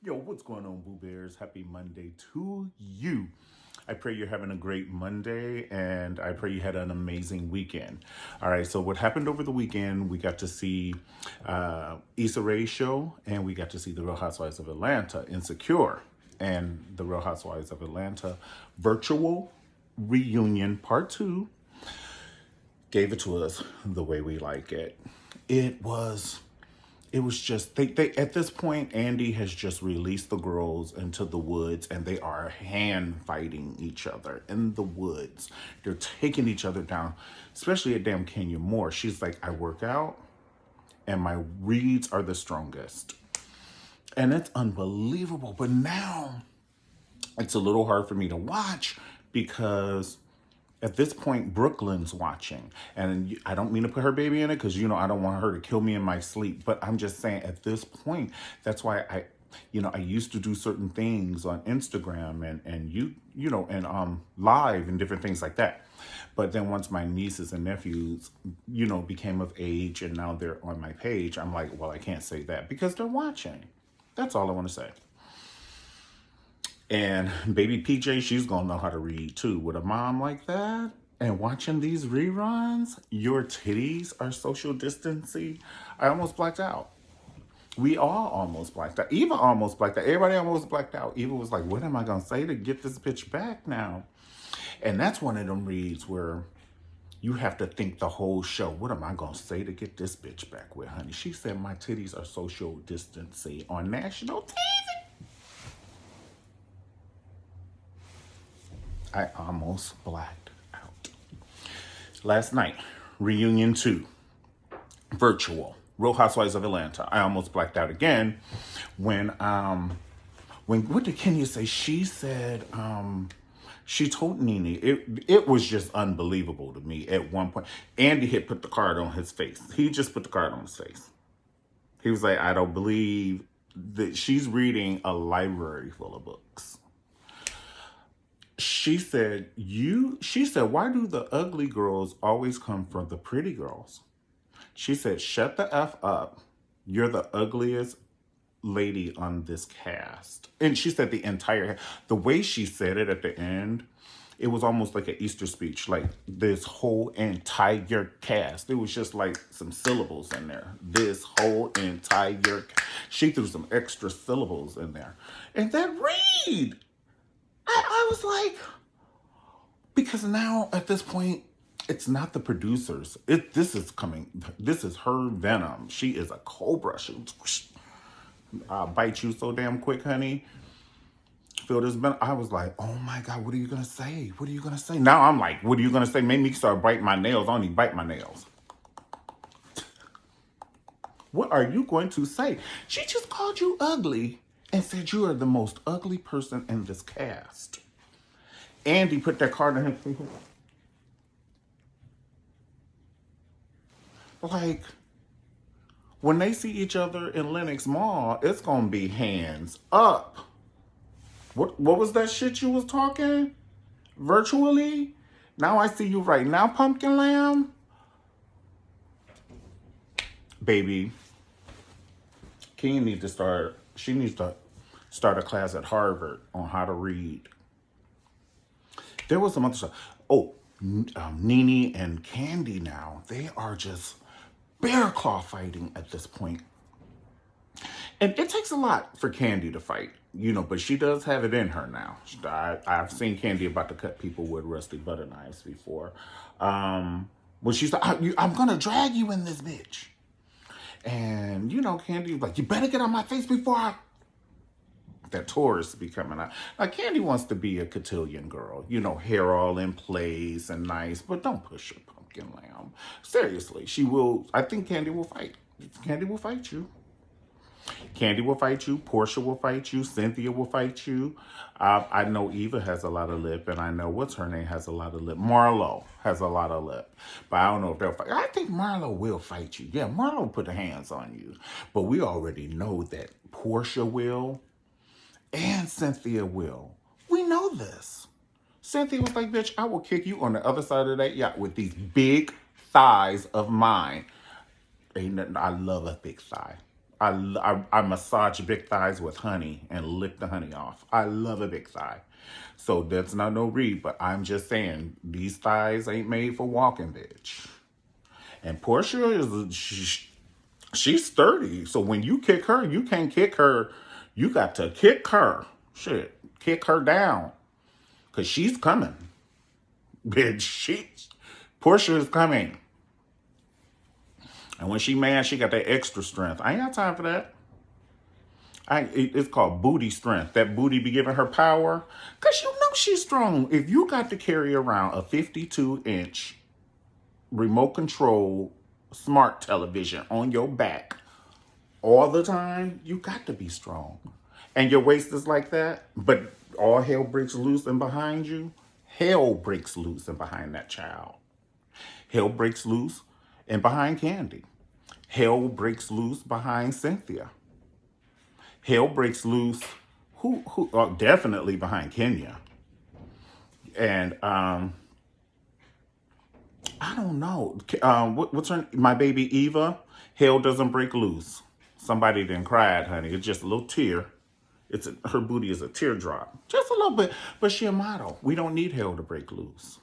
Yo, what's going on, Boo Bears? Happy Monday to you. I pray you're having a great Monday and I pray you had an amazing weekend. All right, so what happened over the weekend, we got to see Issa Rae's show and we got to see the Real Housewives of Atlanta, Insecure, and the Real Housewives of Atlanta virtual reunion part two gave it to us the way we like it. It was it was just they at this point Andy has just released the girls into the woods and they are hand fighting each other in the woods. They're taking each other down, especially at damn Kenya Moore. She's like, I work out and my reads are the strongest. And it's unbelievable. But now it's a little hard for me to watch because at this point Brooklyn's watching, and I don't mean to put her baby in it because I don't want her to kill me in my sleep, but I'm just saying at this point that's why I used to do certain things on Instagram and and live and different things like that. But then once my nieces and nephews became of age and now they're on my page, I'm like, well, I can't say that because they're watching. That's all I want to say. And baby PJ, she's gonna know how to read too. With a mom like that and watching these reruns, your titties are social distancing. I almost blacked out. We all almost blacked out. Eva almost blacked out. Everybody almost blacked out. Eva was like, what am I gonna say to get this bitch back now? And that's one of them reads where you have to think the whole show. What am I gonna say to get this bitch back with, honey? She said my titties are social distancing on national TV. I almost blacked out. Last night, reunion 2, virtual, Real Housewives of Atlanta. I almost blacked out again when what did Kenya say? She said she told Nene, it was just unbelievable to me at one point. Andy had put the card on his face. He just put the card on his face. He was like, I don't believe that she's reading a library full of books. She said, why do the ugly girls always come from the pretty girls? She said, shut the F up. You're the ugliest lady on this cast. And she said the way she said it at the end, it was almost like an Easter speech, like this whole entire cast. It was just like some syllables in there. This whole entire, she threw some extra syllables in there. And that read, I was like, because now at this point, it's not the producers. This is her venom. She is a cobra. I'll bite you so damn quick, honey. Feel this venom. I was like, oh my God, what are you going to say? What are you going to say? Now I'm like, what are you going to say? Made me start biting my nails. I don't even bite my nails. What are you going to say? She just called you ugly and said you are the most ugly person in this cast. Andy put that card in his. Like, when they see each other in Lenox Mall, it's gonna be hands up. What was that shit you was talking? Virtually? Now I see you right now, Pumpkin Lamb. Baby, King needs to start. She needs to start a class at Harvard on how to read. There was some other stuff. Oh, Nene and Candy now, they are just bear claw fighting at this point. And it takes a lot for Candy to fight, but she does have it in her now. I've seen Candy about to cut people with rusty butter knives before. When she's like, I'm going to drag you in this bitch. And, Candy's like, you better get on my face before that Taurus be coming out. Now, Candy wants to be a cotillion girl, hair all in place and nice, but don't push her, Pumpkin Lamb. Seriously, I think Candy will fight. Candy will fight you. Candy will fight you. Portia will fight you. Cynthia will fight you. I know Eva has a lot of lip, and I know what's her name has a lot of lip. Marlo has a lot of lip, but I don't know if they'll fight. I think Marlo will fight you. Yeah, Marlo will put her hands on you, but we already know that Portia will, and Cynthia will. We know this. Cynthia was like, bitch, I will kick you on the other side of that yacht with these big thighs of mine. Ain't nothing. I love a big thigh. I massage big thighs with honey and lick the honey off. I love a big thigh. So that's not no read, but I'm just saying these thighs ain't made for walking, bitch. And Portia she's sturdy. So when you kick her, you can't kick her. You got to kick her. Shit, kick her down, cause she's coming, bitch. Portia is coming. And when she mad, she got that extra strength. I ain't got time for that. It's called booty strength. That booty be giving her power. Because you know she's strong. If you got to carry around a 52-inch remote control smart television on your back all the time, you got to be strong. And your waist is like that, but all hell breaks loose and behind you, hell breaks loose and behind that child. Hell breaks loose and behind Candy. Hell breaks loose behind Cynthia. Hell breaks loose, definitely behind Kenya. And I don't know. What's her? My baby Eva. Hell doesn't break loose. Somebody didn't cry, honey. It's just a little tear. Her booty is a teardrop, just a little bit. But she a model. We don't need hell to break loose.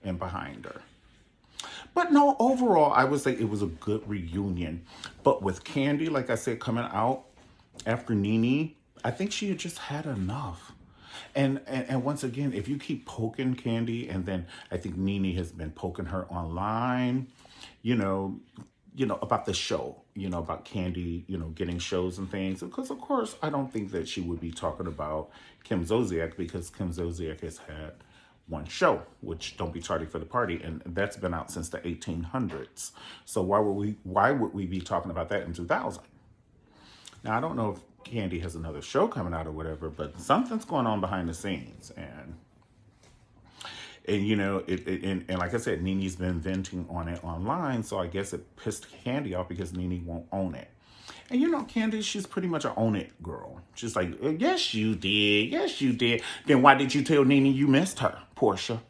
And behind her. But no, overall, I would say it was a good reunion. But with Candy, like I said, coming out after Nene, I think she had just had enough. And once again, if you keep poking Candy, and then I think Nene has been poking her online, you know, about the show, about Candy, getting shows and things. Because of course, I don't think that she would be talking about Kim Zolciak, because Kim Zolciak has had one show, which Don't Be Tardy for the Party, and that's been out since the 1800s. So why would we be talking about that in 2000? Now, I don't know if Candy has another show coming out or whatever, but something's going on behind the scenes. And like I said, Nene's been venting on it online, so I guess it pissed Candy off because Nene won't own it. And Candy, she's pretty much an own it girl. She's like, yes, you did. Yes, you did. Then why did you tell Nene you missed her, Portia?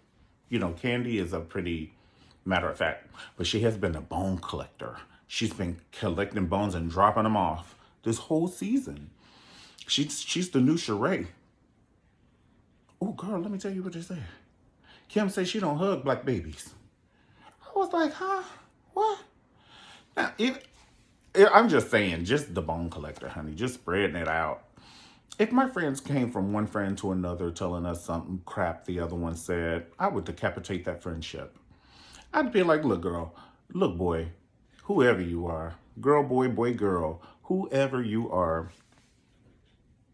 Candy is a pretty matter of fact, but she has been a bone collector. She's been collecting bones and dropping them off this whole season. She's the new Sheree. Oh, girl, let me tell you what they said. Kim says she don't hug black babies. I was like, huh? What? Now, I'm just saying, just the bone collector, honey. Just spreading it out. If my friends came from one friend to another telling us something crap the other one said, I would decapitate that friendship. I'd be like, look, girl, look, boy, whoever you are, girl, boy, girl, whoever you are,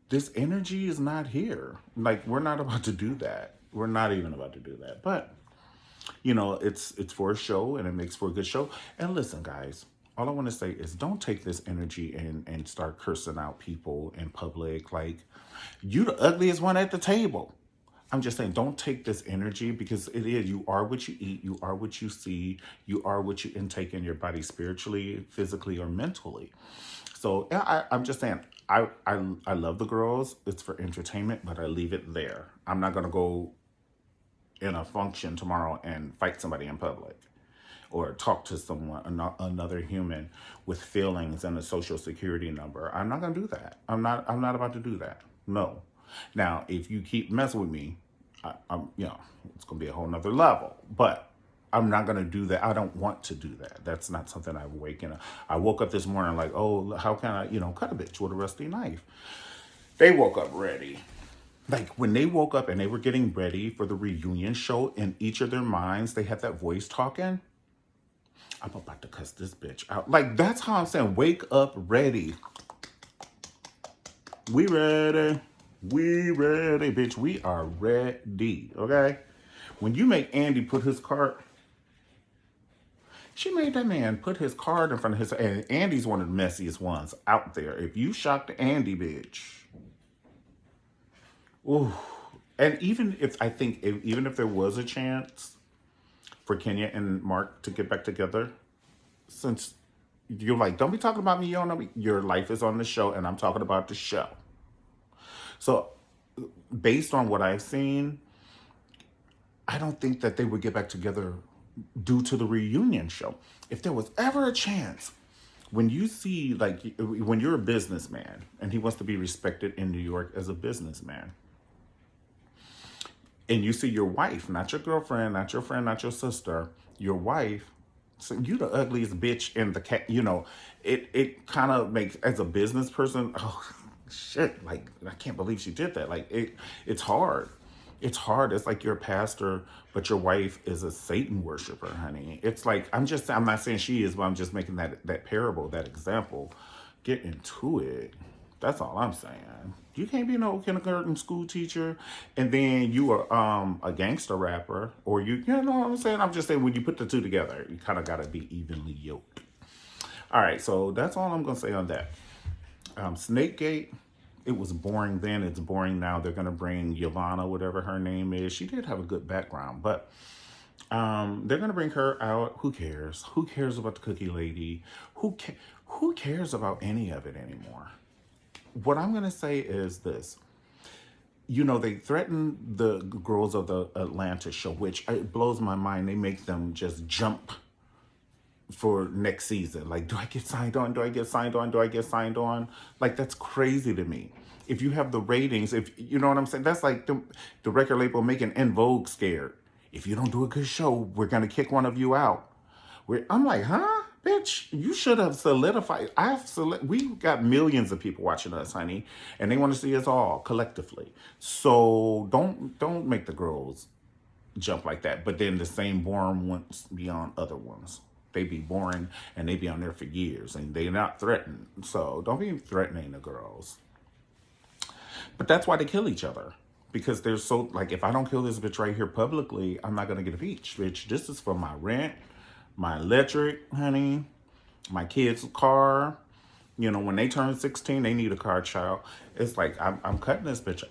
this energy is not here. Like, we're not about to do that. We're not even about to do that. But, it's for a show, and it makes for a good show. And listen, guys, all I want to say is don't take this energy and start cursing out people in public. Like, you the ugliest one at the table. I'm just saying, don't take this energy, because it is, you are what you eat, you are what you see, you are what you intake in your body spiritually, physically, or mentally. So I'm just saying, I love the girls. It's for entertainment, but I leave it there. I'm not going to go in a function tomorrow and fight somebody in public, or talk to someone, another human with feelings and a social security number. I'm not going to do that. I'm not about to do that. No. Now, if you keep messing with me, I'm it's going to be a whole nother level. But I'm not going to do that. I don't want to do that. That's not something I woke up this morning like, oh, how can I, cut a bitch with a rusty knife? They woke up ready. Like, when they woke up and they were getting ready for the reunion show, in each of their minds, they had that voice talking. I'm about to cuss this bitch out. Like, that's how I'm saying, wake up ready. We ready. We ready, bitch. We are ready, okay? When you make Andy put his card, she made that man put his card in front of his, and Andy's one of the messiest ones out there. If you shocked Andy, bitch. Ooh. And even if there was a chance for Kenya and Mark to get back together, since you're like, don't be talking about me, you don't know me. Your life is on the show, and I'm talking about the show. So, based on what I've seen, I don't think that they would get back together due to the reunion show. If there was ever a chance When you see, like, when you're a businessman and he wants to be respected in New York as a businessman, and you see your wife, not your girlfriend, not your friend, not your sister, your wife, so you the ugliest bitch in the cat, it kind of makes, as a business person, oh shit, like I can't believe she did that. Like it's hard. It's hard. It's like you're a pastor, but your wife is a Satan worshiper, honey. It's like I'm not saying she is, but I'm just making that parable, that example. Get into it. That's all I'm saying. You can't be no kindergarten school teacher and then you are a gangster rapper, or you know what I'm saying? I'm just saying, when you put the two together, you kind of got to be evenly yoked. All right, so that's all I'm going to say on that. Snakegate, it was boring then. It's boring now. They're going to bring Yolanda, whatever her name is. She did have a good background, but they're going to bring her out. Who cares? Who cares about the cookie lady? Who cares about any of it anymore? What I'm going to say is this. They threaten the girls of the Atlanta show, which it blows my mind. They make them just jump for next season. Like, do I get signed on? Do I get signed on? Do I get signed on? Like, that's crazy to me. If you have the ratings, if you know what I'm saying, that's like the record label making En Vogue scared. If you don't do a good show, we're going to kick one of you out. I'm like, huh? Bitch, you should have solidified. We got millions of people watching us, honey, and they want to see us all collectively. So don't make the girls jump like that. But then the same boring ones be on other ones. They be boring and they be on there for years and they're not threatened. So don't be threatening the girls. But that's why they kill each other. Because they're so, like, if I don't kill this bitch right here publicly, I'm not going to get a peach. Bitch, this is for my rent, my electric, honey, my kids' car. When they turn 16, they need a car, child. It's like, I'm cutting this bitch.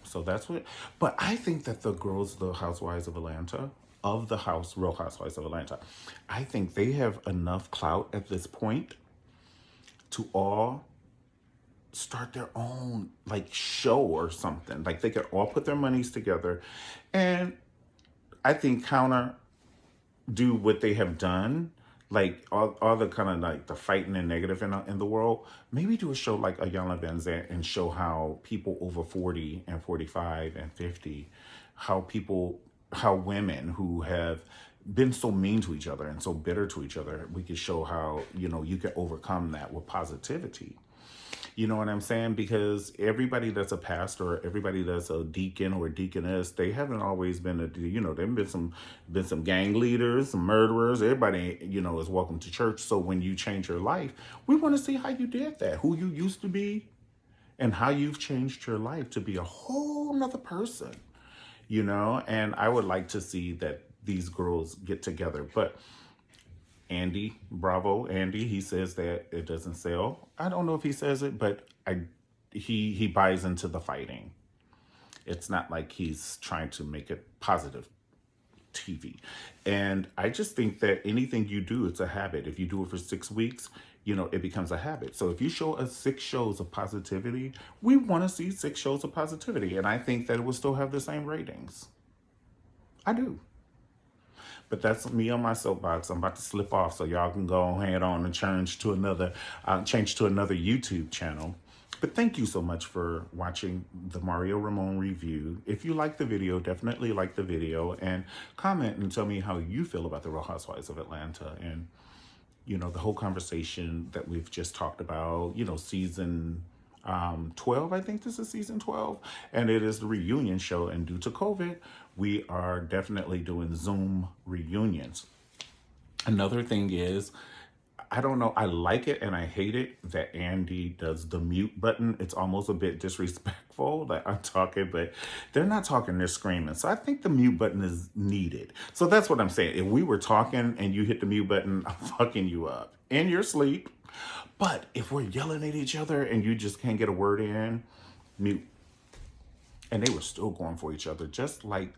So that's what. But I think that the girls, the Housewives of Atlanta, Real Housewives of Atlanta, I think they have enough clout at this point to all start their own, like, show or something. Like, they could all put their monies together and I think do what they have done, like all the kind of, like, the fighting and negative in the world. Maybe do a show like Ayala Van Zandt and show how people over 40 and 45 and 50, how women who have been so mean to each other and so bitter to each other, we could show how, you can overcome that with positivity. You know what I'm saying? Because everybody that's a pastor, everybody that's a deacon or a deaconess, they haven't always been there've been some gang leaders, some murderers. Everybody, is welcome to church. So when you change your life, we want to see how you did that, who you used to be, and how you've changed your life to be a whole nother person. And I would like to see that these girls get together. But Andy, bravo, Andy, he says that it doesn't sell. I don't know if he says it, but he buys into the fighting. It's not like he's trying to make it positive TV. And I just think that anything you do, it's a habit. If you do it for 6 weeks, it becomes a habit. So if you show us 6 shows of positivity, we want to see 6 shows of positivity. And I think that it will still have the same ratings. I do. But that's me on my soapbox. I'm about to slip off so y'all can go ahead on and change to another YouTube channel. But thank you so much for watching the Mario Ramon review. If you like the video, definitely like the video and comment and tell me how you feel about the Real Housewives of Atlanta and, the whole conversation that we've just talked about, season 12, I think this is season 12, and it is the reunion show. And due to COVID, we are definitely doing Zoom reunions. Another thing is, I don't know, I like it and I hate it that Andy does the mute button. It's almost a bit disrespectful that I'm talking, but they're not talking, they're screaming. So I think the mute button is needed. So that's what I'm saying. If we were talking and you hit the mute button, I'm fucking you up in your sleep. But if we're yelling at each other and you just can't get a word in, mute. And they were still going for each other, just like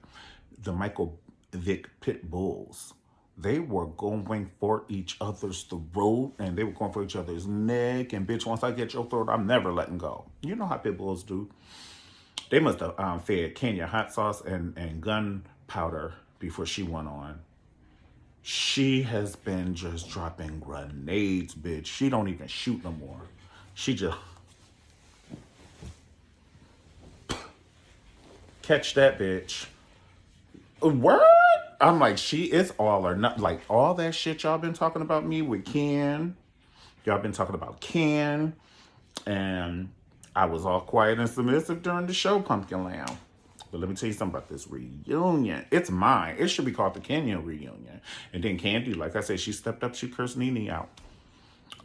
the Michael Vick pit bulls. They were going for each other's throat and they were going for each other's neck. And bitch, once I get your throat, I'm never letting go. You know how pit bulls do. They must have fed Kenya hot sauce and gunpowder before she went on. She has been just dropping grenades, bitch. She don't even shoot no more. She just catch that bitch. What? I'm like, she is all or not. Like, all that shit y'all been talking about me with Ken. Y'all been talking about Ken. And I was all quiet and submissive during the show, Pumpkin Lamb. But let me tell you something about this reunion. It's mine. It should be called the Kenya reunion. And then Candy, like I said, she stepped up. She cursed Nene out.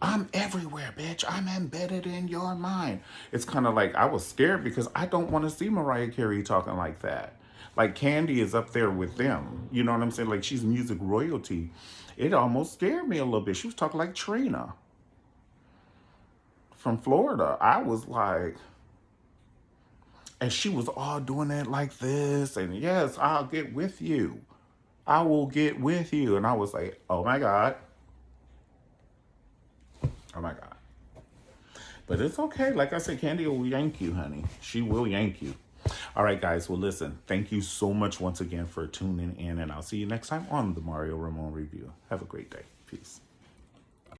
I'm everywhere, bitch. I'm embedded in your mind. It's kind of like I was scared because I don't want to see Mariah Carey talking like that. Like Candy is up there with them. You know what I'm saying? Like she's music royalty. It almost scared me a little bit. She was talking like Trina from Florida. I was like, and she was all doing it like this. And yes, I'll get with you. I will get with you. And I was like, oh my God. Oh my God. But it's okay. Like I said, Candy will yank you, honey. She will yank you. All right, guys. Well, listen. Thank you so much once again for tuning in. And I'll see you next time on the Mario Ramon Review. Have a great day. Peace.